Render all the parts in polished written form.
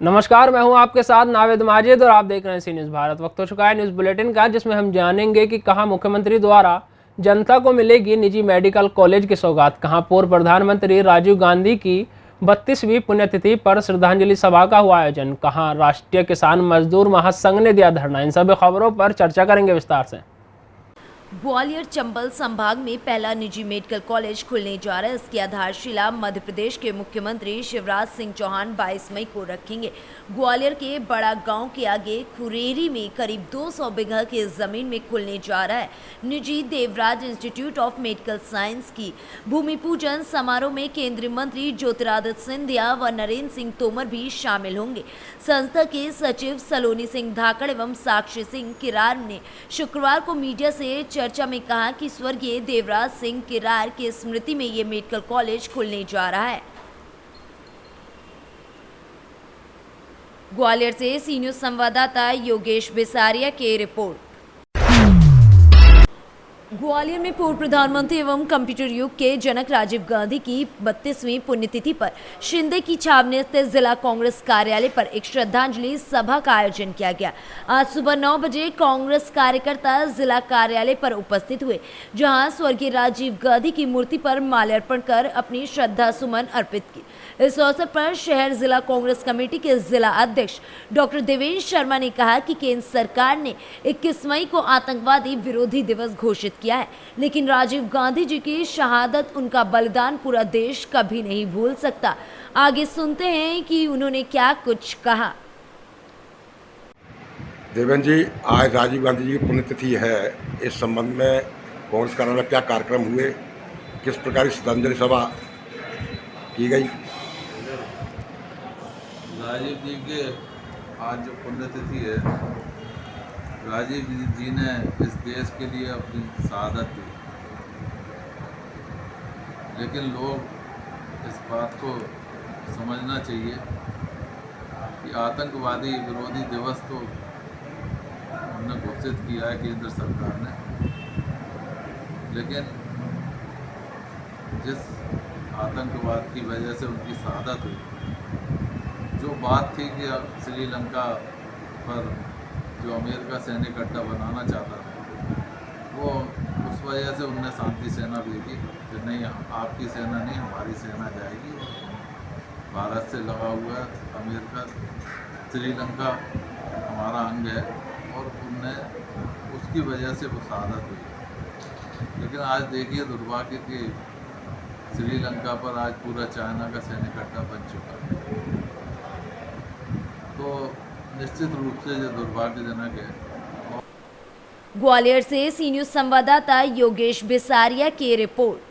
नमस्कार, मैं हूं आपके साथ नावेद माजिद और आप देख रहे हैं सी न्यूज़ भारत। वक्त हो चुका है न्यूज़ बुलेटिन का, जिसमें हम जानेंगे कि कहां मुख्यमंत्री द्वारा जनता को मिलेगी निजी मेडिकल कॉलेज की सौगात, कहां पूर्व प्रधानमंत्री राजीव गांधी की 32वीं पुण्यतिथि पर श्रद्धांजलि सभा का हुआ आयोजन, कहां राष्ट्रीय किसान मजदूर महासंघ ने दिया धरना। इन सभी खबरों पर चर्चा करेंगे विस्तार से। ग्वालियर चंबल संभाग में पहला निजी मेडिकल कॉलेज खुलने जा रहा है। इसकी आधारशिला मध्य प्रदेश के मुख्यमंत्री शिवराज सिंह चौहान 22 मई को रखेंगे। ग्वालियर के बड़ा गांव के आगे खुरेरी में करीब 200 बीघा की जमीन में खुलने जा रहा है निजी Devraj institute of medical science की भूमि पूजन समारोह में केंद्रीय मंत्री ज्योतिरादित्य सिंधिया व नरेंद्र सिंह तोमर भी शामिल होंगे। संस्था के सचिव सलोनी सिंह धाकड़ एवं साक्षी सिंह किरार ने शुक्रवार को मीडिया से चर्चा में कहा कि स्वर्गीय देवराज सिंह किरार की स्मृति में ये मेडिकल कॉलेज खुलने जा रहा है। ग्वालियर से सी न्यूज़ संवाददाता योगेश बिसारिया की रिपोर्ट। ग्वालियर में पूर्व प्रधानमंत्री एवं कंप्यूटर युग के जनक राजीव गांधी की 32वीं पुण्यतिथि पर शिंदे की छावनी स्थित जिला कांग्रेस कार्यालय पर एक श्रद्धांजलि सभा का आयोजन किया गया। आज सुबह 9 बजे कांग्रेस कार्यकर्ता जिला कार्यालय पर उपस्थित हुए, जहां स्वर्गीय राजीव गांधी की मूर्ति पर माल्यार्पण कर अपनी श्रद्धा सुमन अर्पित की। इस अवसर पर शहर जिला कांग्रेस कमेटी के जिला अध्यक्ष डॉक्टर देवेंद्र शर्मा ने कहा कि केंद्र सरकार ने 21 मई को आतंकवादी विरोधी दिवस घोषित किया है, लेकिन राजीव गांधी जी की शहादत, उनका बलिदान पूरा देश कभी नहीं भूल सकता। आगे सुनते हैं कि उन्होंने क्या कुछ कहा। देवेंद्र जी, आज राजीव गांधी जी की पुण्यतिथि है। इस संबंध में कांग्रेस कार्यालय में क्या कार्यक्रम हुए, किस प्रकार की श्रद्धांजलि सभा की गई? राजीव जी के आज जो पुण्यतिथि है, राजीव जी ने इस देश के लिए अपनी शहादत दी, लेकिन लोग इस बात को समझना चाहिए कि आतंकवादी विरोधी दिवस तो हमने घोषित किया है केंद्र सरकार ने, लेकिन जिस आतंकवाद की वजह से उनकी शहादत हुई, जो बात थी कि श्रीलंका पर जो अमेरिका सैनिक अड्डा बनाना चाहता था, वो उस वजह से उनने शांति सेना भेजी कि नहीं, आपकी सेना नहीं, हमारी सेना जाएगी। भारत से लगा हुआ है अमेरिका, श्रीलंका हमारा अंग है, और उनने उसकी वजह से वो शहादत हुई। लेकिन आज देखिए दुर्भाग्य कि श्रीलंका पर आज पूरा चाइना का सैनिक अड्डा बन चुका है, तो निश्चित रूप से ये दुर्भाग्यजनक है। ग्वालियर से सी न्यूज़ संवाददाता योगेश बिसारिया की रिपोर्ट।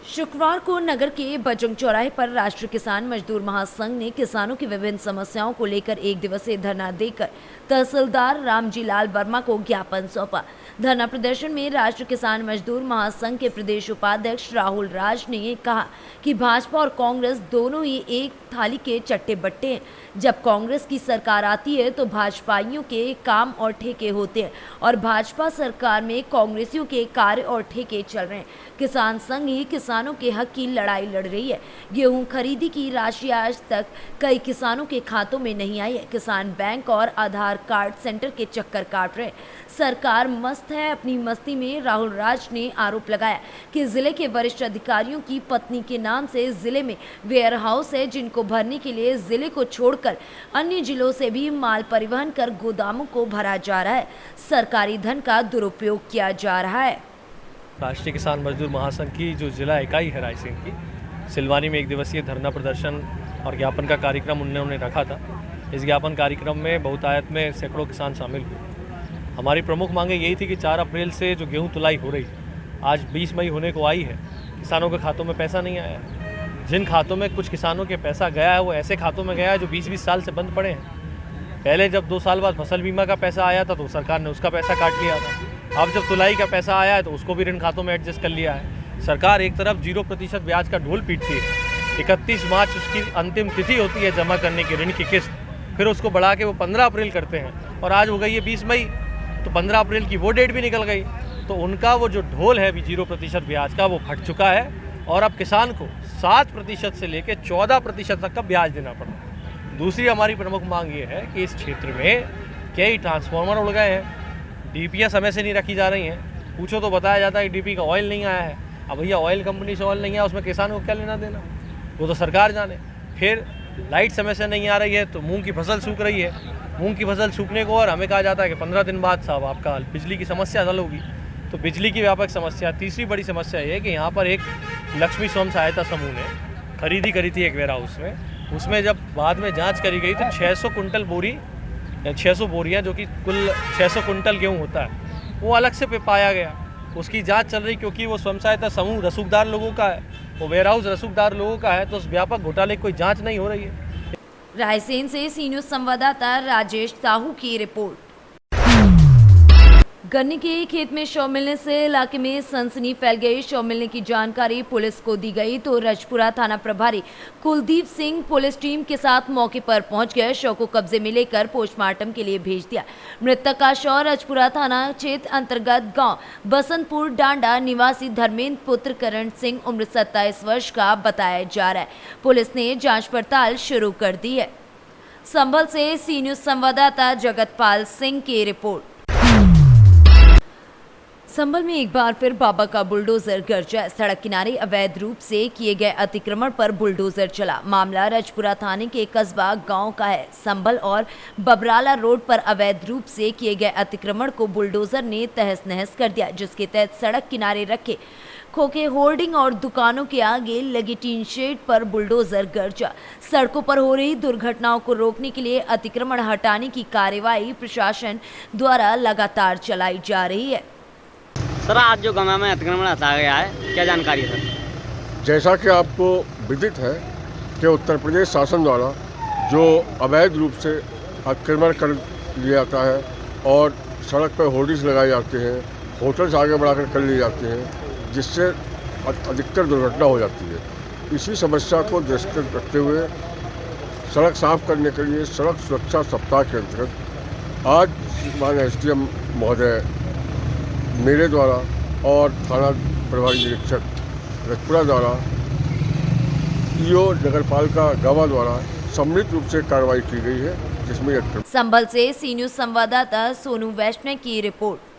शुक्रवार को नगर के बजरंग चौराहे पर राष्ट्रीय किसान मजदूर महासंघ ने किसानों की विभिन्न समस्याओं को लेकर एक दिवसीय धरना देकर तहसीलदार रामजी लाल वर्मा को ज्ञापन सौंपा। धरना प्रदर्शन में राष्ट्रीय किसान मजदूर महासंघ के प्रदेश उपाध्यक्ष राहुल राज ने कहा कि भाजपा और कांग्रेस दोनों ही एक थाली के चट्टे बट्टे हैं। जब कांग्रेस की सरकार आती है तो भाजपाइयों के काम और ठेके होते हैं, और भाजपा सरकार में कांग्रेसियों के कार्य और ठेके चल रहे हैं। किसान संघ ही किसानों के हक की लड़ाई लड़ रही है। गेहूं खरीदी की राशि आज तक कई किसानों के खातों में नहीं आई है। किसान बैंक और आधार कार्ड सेंटर के चक्कर काट रहे हैं। सरकार मस्त है अपनी मस्ती में। राहुल राज ने आरोप लगाया कि जिले के वरिष्ठ अधिकारियों की पत्नी के नाम से जिले में वेयर हाउस है, जिनको भरने के लिए जिले को छोड़कर अन्य जिलों से भी माल परिवहन कर गोदामों को भरा जा रहा है। सरकारी धन का दुरुपयोग किया जा रहा है। राष्ट्रीय किसान मजदूर महासंघ की जो जिला इकाई है रायसेन की, सिलवानी में एक दिवसीय धरना प्रदर्शन और ज्ञापन का कार्यक्रम उन्होंने रखा था। इस ज्ञापन कार्यक्रम में बहुतायत में सैकड़ों किसान शामिल हुए। हमारी प्रमुख मांगे यही थी कि 4 अप्रैल से जो गेहूं तुलाई हो रही, आज 20 मई होने को आई है, किसानों के खातों में पैसा नहीं आया है। जिन खातों में कुछ किसानों के पैसा गया है, वो ऐसे खातों में गया है जो 20-20 साल से बंद पड़े हैं। पहले जब 2 साल बाद फसल बीमा का पैसा आया था तो सरकार ने उसका पैसा काट लिया था। अब जब तुलाई का पैसा आया है तो उसको भी ऋण खातों में एडजस्ट कर लिया है। सरकार एक तरफ 0% ब्याज का ढोल पीटती है, 31 मार्च उसकी अंतिम तिथि होती है जमा करने की ऋण की किस्त, फिर उसको बढ़ा के वो 15 अप्रैल करते हैं, और आज हो गई है 20 मई, तो 15 अप्रैल की वो डेट भी निकल गई। तो उनका वो जो ढोल है 0% ब्याज का, वो फट चुका है, और अब किसान को 7% से लेकर 14% तक का ब्याज देना पड़ा। दूसरी हमारी प्रमुख मांग ये है कि इस क्षेत्र में कई ट्रांसफार्मर उड़ गए हैं, डीपीयाँ समय से नहीं रखी जा रही हैं। पूछो तो बताया जाता है कि डीपी का ऑयल नहीं आया है। अब भैया ऑयल कंपनी से ऑयल नहीं आया, उसमें किसानों को क्या लेना देना, वो तो सरकार जाने। फिर लाइट समय से नहीं आ रही है तो मूंग की फसल सूख रही है। मूंग की फसल सूखने को और हमें कहा जाता है कि 15 दिन बाद साहब आपका बिजली की समस्या हल होगी। तो बिजली की व्यापक समस्या। तीसरी बड़ी समस्या ये है कि यहाँ पर एक लक्ष्मी स्वयं सहायता समूह ने खरीदी करी थी एक वेयर हाउस में। उसमें जब बाद में जांच करी गई तो 600 बोरियाँ जो कि कुल 600 कुंटल गेहूँ होता है वो अलग से पाया गया। उसकी जांच चल रही, क्योंकि वो स्वयं सहायता समूह रसूखदार लोगों का है, वो वेयर हाउस रसूखदार लोगों का है, तो उस व्यापक घोटाले की कोई जांच नहीं हो रही है। रायसेन से सी न्यूज संवाददाता राजेश साहू की रिपोर्ट। गन्ने के खेत में शव मिलने से इलाके में सनसनी फैल गई। शव मिलने की जानकारी पुलिस को दी गई तो रजपुरा थाना प्रभारी कुलदीप सिंह पुलिस टीम के साथ मौके पर पहुंच गए। शव को कब्जे में लेकर पोस्टमार्टम के लिए भेज दिया। मृतक का शव रजपुरा थाना क्षेत्र अंतर्गत गांव बसंतपुर डांडा निवासी धर्मेंद्र पुत्र करण सिंह उम्र 27 वर्ष का बताया जा रहा है। पुलिस ने जाँच पड़ताल शुरू कर दी है। संभल से सी न्यूज संवाददाता जगतपाल सिंह की रिपोर्ट। संभल में एक बार फिर बाबा का बुलडोजर गरजा। सड़क किनारे अवैध रूप से किए गए अतिक्रमण पर बुलडोजर चला। मामला रजपुरा थाने के कस्बा गांव का है। संभल और बबराला रोड पर अवैध रूप से किए गए अतिक्रमण को बुलडोजर ने तहस नहस कर दिया, जिसके तहत सड़क किनारे रखे खोखे होर्डिंग और दुकानों के आगे लगी टीन शेड पर बुलडोजर गरजा। सड़कों पर हो रही दुर्घटनाओं को रोकने के लिए अतिक्रमण हटाने की कार्यवाही प्रशासन द्वारा लगातार चलाई जा रही है। सर, आज जो गंगा में अतिक्रमण हटाया गया है, क्या जानकारी है सर? जैसा कि आपको विदित है कि उत्तर प्रदेश शासन द्वारा जो अवैध रूप से अतिक्रमण कर लिया जाता है और सड़क पर होर्डिंग्स लगाए जाते हैं, होटल्स आगे बढ़ाकर कर लिए जाते हैं, जिससे अधिकतर दुर्घटना हो जाती है। इसी समस्या को दृष्टिगत रखते हुए सड़क साफ करने के लिए सड़क सुरक्षा सप्ताह के अंतर्गत आज माननीय SDM महोदय मेरे द्वारा और थाना प्रभारी निरीक्षक रजपुरा द्वारा EO नगरपालिका गावा द्वारा सम्मिलित रूप से कार्रवाई की गई है, जिसमें संभल से सी न्यूज संवाददाता सोनू वैष्णव की रिपोर्ट।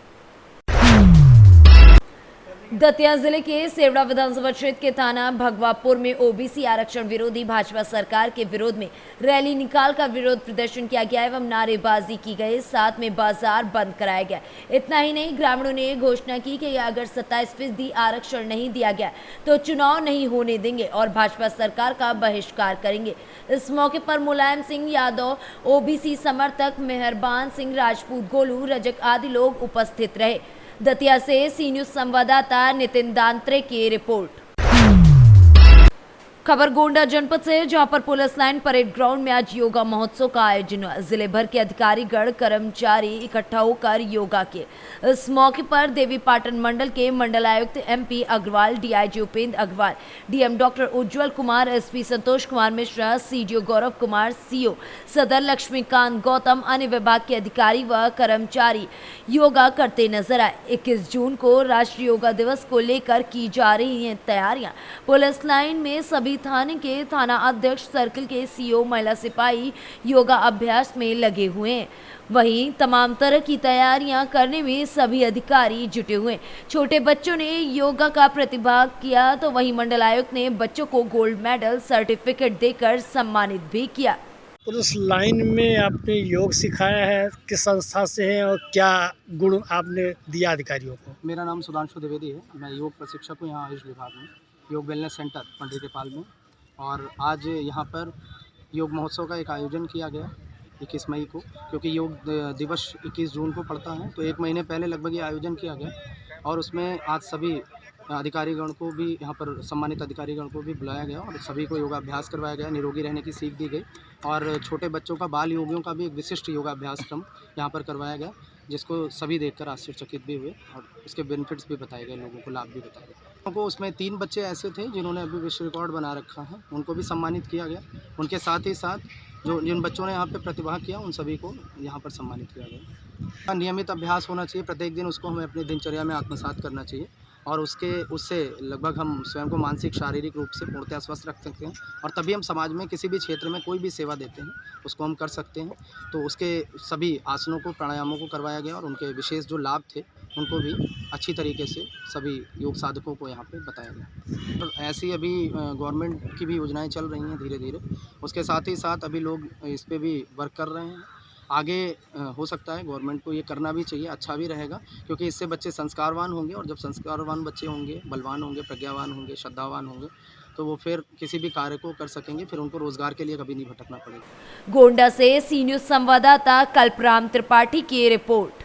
दतिया जिले के सेवड़ा विधानसभा क्षेत्र के थाना भगवापुर में OBC आरक्षण विरोधी भाजपा सरकार के विरोध में रैली निकालकर विरोध प्रदर्शन किया गया एवं नारेबाजी की गई। साथ में बाजार बंद कराया गया। इतना ही नहीं, ग्रामीणों ने घोषणा की कि अगर 27% आरक्षण नहीं दिया गया तो चुनाव नहीं होने देंगे और भाजपा सरकार का बहिष्कार करेंगे। इस मौके पर मुलायम सिंह यादव, OBC समर्थक मेहरबान सिंह राजपूत, गोलू रजक आदि लोग उपस्थित रहे। दतिया से सी न्यूज संवाददाता नितिन दांत्रे की रिपोर्ट। खबर गोंडा जनपद से, जहां पर पुलिस लाइन परेड ग्राउंड में आज योगा महोत्सव का आयोजन हुआ। जिले भर के अधिकारीगण कर्मचारी इकट्ठा होकर योगा किए। इस मौके पर देवी पाटन मंडल के मंडलायुक्त MP Agarwal, DIG Upendra Agarwal, DM doctor Ujjwal Kumar, SP Santosh Kumar Mishra, CDO Gaurav Kumar, CO सदर लक्ष्मीकांत गौतम, अन्य विभाग के अधिकारी व कर्मचारी योगा करते नजर आए। 21 जून को राष्ट्रीय योगा दिवस को लेकर की जा रही हैं तैयारियां। पुलिस लाइन में सभी थाने के थाना अध्यक्ष, सर्कल के CO, महिला सिपाही योगा अभ्यास में लगे हुए हैं। वहीं तमाम तरह की तैयारियां करने में सभी अधिकारी जुटे हुए। छोटे बच्चों ने योगा का प्रतिभाग किया तो वहीं मंडलायुक्त ने बच्चों को गोल्ड मेडल सर्टिफिकेट देकर सम्मानित भी किया। पुलिस लाइन में आपने योग सिखाया है, किस संस्था से है और क्या गुण आपने दिया अधिकारियों को? मेरा नाम सुधांशु द्विवेदी है। मैं योग प्रशिक्षक हूँ यहाँ आयुष विभाग में, योग वेलनेस सेंटर पंडित नेपाल में। और आज यहाँ पर योग महोत्सव का एक आयोजन किया गया 21 मई को, क्योंकि योग दिवस 21 जून को पड़ता है, तो एक महीने पहले लगभग ये आयोजन किया गया। और उसमें आज सभी अधिकारीगण को भी, यहाँ पर सम्मानित अधिकारीगण को भी बुलाया गया और सभी को योगाभ्यास करवाया गया, निरोगी रहने की सीख दी गई। और छोटे बच्चों का, बाल योगियों का भी एक विशिष्ट योगाभ्यास क्रम यहाँ पर करवाया गया, जिसको सभी देखकर आश्चर्यचकित भी हुए और उसके बेनिफिट्स भी बताए गए, लोगों को लाभ भी बताए गए। उनको उसमें 3 बच्चे ऐसे थे जिन्होंने अभी विश्व रिकॉर्ड बना रखा है, उनको भी सम्मानित किया गया। उनके साथ ही साथ जिन बच्चों ने यहाँ पे प्रतिभा किया, उन सभी को यहाँ पर सम्मानित किया गया। नियमित अभ्यास होना चाहिए, प्रत्येक दिन उसको हमें अपनी दिनचर्या में आत्मसात करना चाहिए, और उससे लगभग हम स्वयं को मानसिक शारीरिक रूप से पूर्णतः स्वस्थ रख सकते हैं और तभी हम समाज में किसी भी क्षेत्र में कोई भी सेवा देते हैं उसको हम कर सकते हैं। तो उसके सभी आसनों को, प्राणायामों को करवाया गया और उनके विशेष जो लाभ थे उनको भी अच्छी तरीके से सभी योग साधकों को यहाँ पे बताया गया। और ऐसी अभी गवर्नमेंट की भी योजनाएं चल रही हैं धीरे धीरे, उसके साथ ही साथ अभी लोग इस पे भी वर्क कर रहे हैं। आगे हो सकता है गवर्नमेंट को ये करना भी चाहिए, अच्छा भी रहेगा, क्योंकि इससे बच्चे संस्कारवान होंगे और जब संस्कारवान बच्चे होंगे, बलवान होंगे, प्रज्ञावान होंगे, श्रद्धावान होंगे, तो वो फिर किसी भी कार्य को कर सकेंगे, फिर उनको रोजगार के लिए कभी नहीं भटकना पड़ेगा। गोंडा से सी न्यूज संवाददाता कल्पराम त्रिपाठी की रिपोर्ट।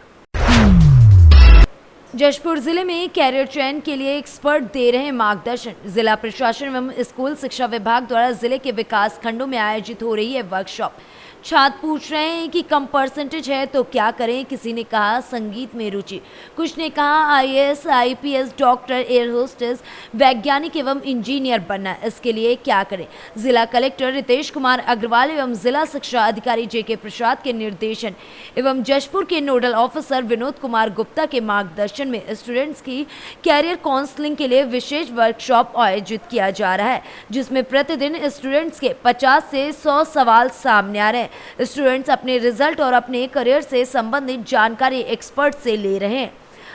जशपुर जिले में कैरियर चयन के लिए एक्सपर्ट दे रहे मार्गदर्शन। जिला प्रशासन एवं स्कूल शिक्षा विभाग द्वारा जिले के विकास खंडों में आयोजित हो रही है वर्कशॉप। छात्र पूछ रहे हैं कि कम परसेंटेज है तो क्या करें। किसी ने कहा संगीत में रुचि, कुछ ने कहा IAS, IPS, doctor, air hostess, वैज्ञानिक एवं इंजीनियर बनना। इसके लिए क्या करें। जिला कलेक्टर रितेश कुमार अग्रवाल एवं जिला शिक्षा अधिकारी JK प्रसाद के निर्देशन एवं जशपुर के नोडल ऑफिसर विनोद कुमार गुप्ता के मार्गदर्शन में स्टूडेंट्स की कैरियर काउंसलिंग के लिए विशेष वर्कशॉप आयोजित किया जा रहा है, जिसमें प्रतिदिन स्टूडेंट्स के 50 से 100 सवाल सामने आ रहे हैं। स्टूडेंट्स अपने रिजल्ट और अपने करियर से संबंधित जानकारी एक्सपर्ट से ले रहे हैं।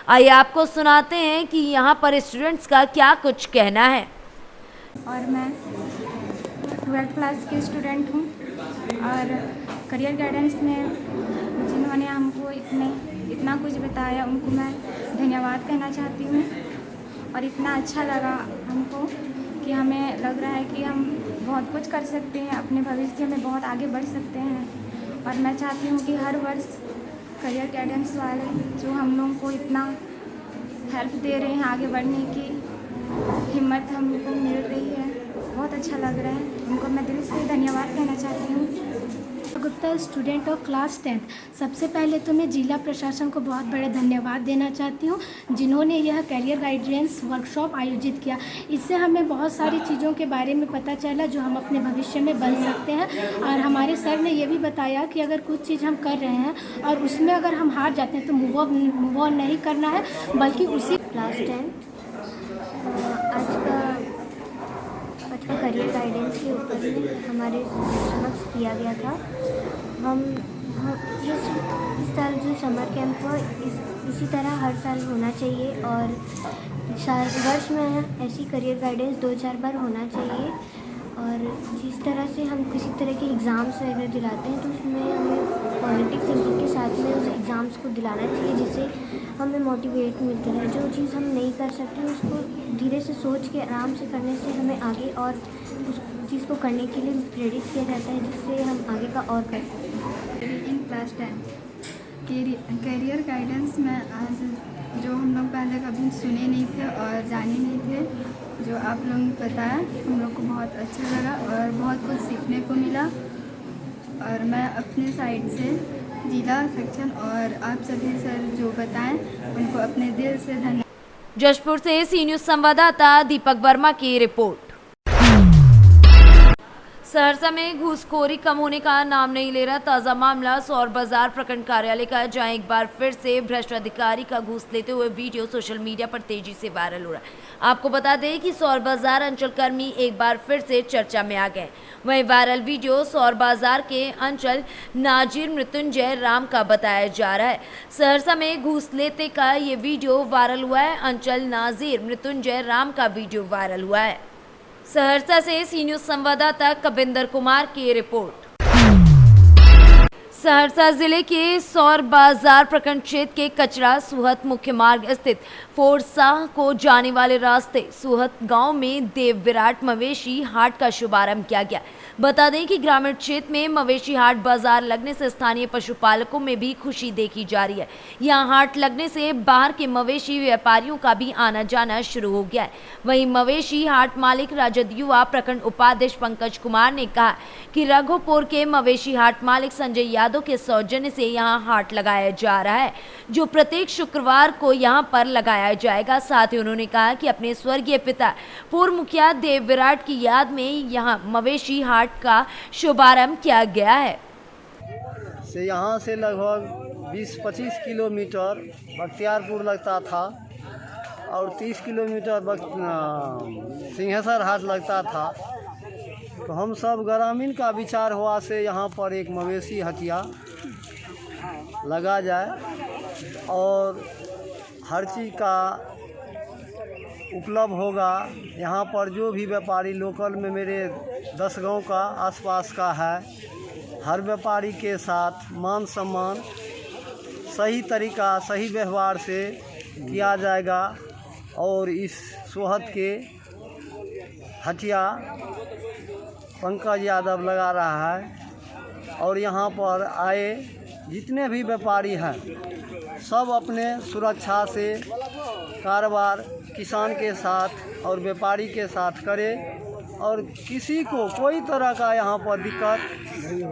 आइए आपको सुनाते हैं कि यहाँ पर स्टूडेंट्स का क्या कुछ कहना है। और मैं 12th क्लास की स्टूडेंट हूँ और करियर गाइडेंस में जिन्होंने हमको इतना कुछ बताया उनको मैं धन्यवाद कहना चाहती हूँ। और इतना अच्छा लगा हमको कि हमें लग रहा है कि हम बहुत कुछ कर सकते हैं, अपने भविष्य में बहुत आगे बढ़ सकते हैं। और मैं चाहती हूँ कि हर वर्ष करियर गाइडेंस वाले जो हम लोगों को इतना हेल्प दे रहे हैं, आगे बढ़ने की हिम्मत हमको मिल रही है, बहुत अच्छा लग रहा है। उनको मैं दिल से धन्यवाद कहना चाहती हूँ। Gupta, student of class 10th। सबसे पहले तो मैं जिला प्रशासन को बहुत बड़ा धन्यवाद देना चाहती हूँ जिन्होंने यह करियर गाइडेंस वर्कशॉप आयोजित किया। इससे हमें बहुत सारी चीज़ों के बारे में पता चला जो हम अपने भविष्य में बन सकते हैं। और हमारे सर ने यह भी बताया कि अगर कुछ चीज़ हम कर रहे हैं और उसमें अगर हम हार जाते हैं तो मूव ऑन नहीं करना है, बल्कि उसी क्लास 10 आज का करियर गाइडेंस के ऊपर में हमारे समक्ष किया गया था। हम इस साल जो समर कैंप हो इसी तरह हर साल होना चाहिए और वर्ष में ऐसी करियर गाइडेंस 2-4 बार होना चाहिए। और जिस तरह से हम किसी तरह के एग्ज़ाम्स वगैरह दिलाते हैं तो उसमें हमें पॉजिटिव थिंकिंग के साथ में उस एग्ज़ाम्स को दिलाना चाहिए, जिससे हमें मोटिवेट मिलता है। जो चीज़ हम नहीं कर सकते उसको धीरे से सोच के आराम से करने से हमें आगे और उस चीज़ को करने के लिए प्रेरित किया जाता है, जिससे हम आगे का और कर सकते हैं। इन क्लास 10 कैरियर गाइडेंस में आज जो हम लोग पहले कभी सुने नहीं थे और जाने नहीं थे, जो आप लोगों ने बताया हम लोग को बहुत अच्छा लगा और बहुत कुछ सीखने को मिला। और मैं अपने साइड से जिला सेक्शन और आप सभी सर जो बताएं उनको अपने दिल से धन्यवाद। जशपुर से सी न्यूज संवाददाता दीपक वर्मा की रिपोर्ट। सहरसा में घूसखोरी कम होने का नाम नहीं ले रहा। ताज़ा मामला सौर बाजार प्रखंड कार्यालय का, जहां एक बार फिर से भ्रष्ट अधिकारी का घूस लेते हुए वीडियो सोशल मीडिया पर तेजी से वायरल हो रहा है। आपको बता दें कि सौर बाजार अंचल कर्मी एक बार फिर से चर्चा में आ गए। वहीं वायरल वीडियो सौर बाजार के अंचल नाजिर मृत्युंजय राम का बताया जा रहा है। सहरसा में घूस लेते का ये वीडियो वायरल हुआ है। अंचल नाजिर मृत्युंजय राम का वीडियो वायरल हुआ है। सहरसा से सी न्यूज संवाददाता कबिंदर कुमार की रिपोर्ट। सहरसा जिले के सौर बाजार प्रखंड क्षेत्र के कचरा सुहत मुख्य मार्ग स्थित फोरसाह को जाने वाले रास्ते सुहत गांव में देव विराट मवेशी हाट का शुभारंभ किया गया। बता दें कि ग्रामीण क्षेत्र में मवेशी हाट बाजार लगने से स्थानीय पशुपालकों में भी खुशी देखी जा रही है। यहां हाट लगने से बाहर के मवेशी व्यापारियों का भी आना जाना शुरू हो गया है। वहीं मवेशी हाट मालिक राजद युवा प्रखंड उपाध्यक्ष पंकज कुमार ने कहा कि रघुपुर के मवेशी हाट मालिक संजय यादव के सौजन्य से यहां हाट लगाया जा रहा है, जो प्रत्येक शुक्रवार को यहां पर लगाया जाएगा। साथ ही उन्होंने कहा कि अपने स्वर्गीय पिता पूर्व मुखिया देव विराट की याद में यहां मवेशी हाट का शुभारंभ किया गया है। से यहाँ से लगभग 20-25 किलोमीटर बख्तियारपुर लगता था और 30 किलोमीटर सिंहेश्वर हाट लगता था। तो हम सब ग्रामीण का विचार हुआ से यहाँ पर एक मवेशी हटिया लगा जाए और हर चीज़ का उपलब्ध होगा। यहाँ पर जो भी व्यापारी लोकल में मेरे 10 गांव का आसपास का है, हर व्यापारी के साथ मान सम्मान सही तरीका सही व्यवहार से किया जाएगा। और इस सोहत के हटिया पंकज यादव लगा रहा है और यहाँ पर आए जितने भी व्यापारी हैं सब अपने सुरक्षा से कारोबार किसान के साथ और व्यापारी के साथ करें और किसी को कोई तरह का यहाँ पर दिक्कत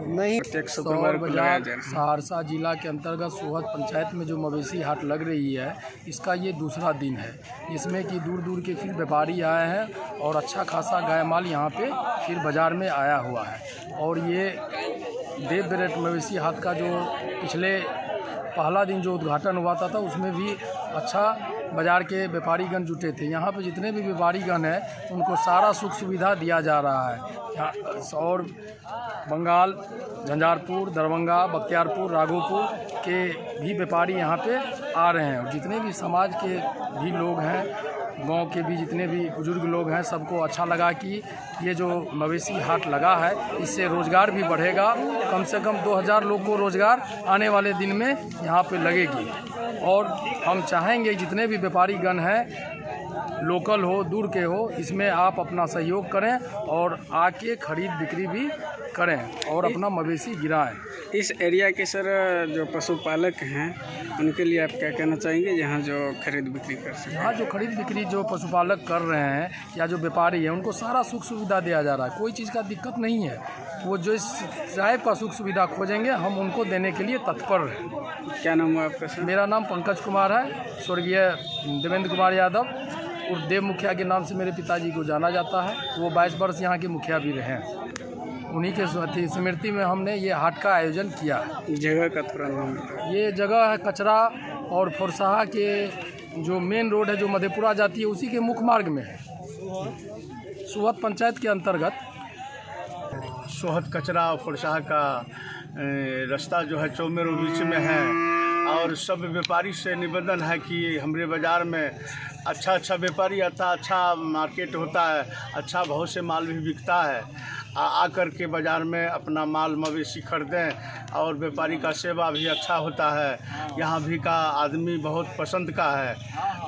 नहीं। सौर बाजार सहरसा जिला के अंतर्गत सोहत पंचायत में जो मवेशी हाट लग रही है, इसका ये दूसरा दिन है, जिसमें कि दूर दूर के फिर व्यापारी आए हैं और अच्छा खासा गाय माल यहाँ पे फिर बाज़ार में आया हुआ है। और ये देव बेरेट मवेशी हाट का जो पिछले पहला दिन जो उद्घाटन हुआ था उसमें भी अच्छा बाज़ार के व्यापारीगण जुटे थे। यहाँ पे जितने भी व्यापारीगण हैं उनको सारा सुख सुविधा दिया जा रहा है। और बंगाल, झंझारपुर, दरभंगा, बख्तियारपुर, राघोपुर के भी व्यापारी यहाँ पे आ रहे हैं और जितने भी समाज के भी लोग हैं, गांव के भी जितने भी बुजुर्ग लोग हैं, सबको अच्छा लगा कि ये जो मवेशी हाट लगा है इससे रोज़गार भी बढ़ेगा। कम से कम 2000 लोग को रोज़गार आने वाले दिन में यहाँ पे लगेगी। और हम चाहेंगे जितने भी व्यापारीगण हैं, लोकल हो दूर के हो, इसमें आप अपना सहयोग करें और आके खरीद बिक्री भी करें और अपना मवेशी गिराएं। इस एरिया के सर जो पशुपालक हैं उनके लिए आप क्या कहना चाहेंगे, यहाँ जो खरीद बिक्री कर सकें? यहाँ जो खरीद बिक्री जो पशुपालक कर रहे हैं या जो व्यापारी हैं उनको सारा सुख सुविधा दिया जा रहा है, कोई चीज़ का दिक्कत नहीं है। वो जो इस टाइप का सुख सुविधा खोजेंगे हम उनको देने के लिए तत्पर हैं। क्या नाम है आपका सर? मेरा नाम पंकज कुमार है। स्वर्गीय देवेंद्र कुमार यादव और देव मुखिया के नाम से मेरे पिताजी को जाना जाता है। वो 22 वर्ष यहाँ के मुखिया भी रहे हैं। उन्हीं के स्मृति में हमने ये हाट का आयोजन किया। जगह का थोड़ा नाम? ये जगह है कचरा और फुरसाहा के जो मेन रोड है जो मधेपुरा जाती है उसी के मुख्य मार्ग में है, सोहत पंचायत के अंतर्गत। सोहत कचरा और फुरसाहा का रास्ता जो है चौमेरों बीच में है और सब व्यापारी से निवेदन है कि हमारे बाज़ार में अच्छा व्यापारी आता, अच्छा मार्केट होता है, अच्छा भाव से माल भी बिकता है। आकर के बाज़ार में अपना माल मवेशी खरीदें और व्यापारी का सेवा भी अच्छा होता है। यहाँ भी का आदमी बहुत पसंद का है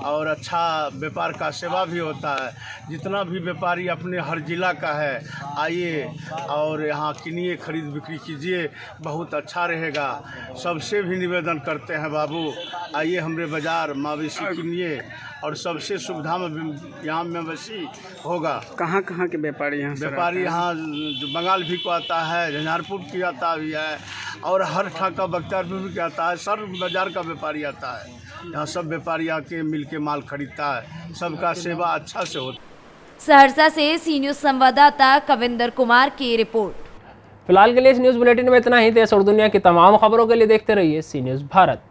और अच्छा व्यापार का सेवा भी होता है। जितना भी व्यापारी अपने हर जिला का है आइए और यहाँ किनिए, खरीद बिक्री कीजिए, बहुत अच्छा रहेगा। सबसे भी निवेदन करते हैं बाबू आइए हमारे बाज़ार मवेशी किनिए और सबसे सुविधा में यहाँ मवेशी होगा। कहाँ कहाँ के व्यापारी यहाँ? व्यापारी यहाँ बंगाल भी को आता है, झंझारपुर की आता भी है और हर ठाका बख्तियारपुर भी आता है। सर बाज़ार का व्यापारी आता है, यहाँ सब व्यापारी आके मिल के माल खरीदता है, सबका सेवा अच्छा से होता है। सहरसा से सी न्यूज़ संवाददाता कविंदर कुमार की रिपोर्ट। फिलहाल के लिए इस न्यूज़ बुलेटिन में इतना ही। देश और दुनिया की तमाम खबरों के लिए देखते रहिए सी न्यूज़ भारत।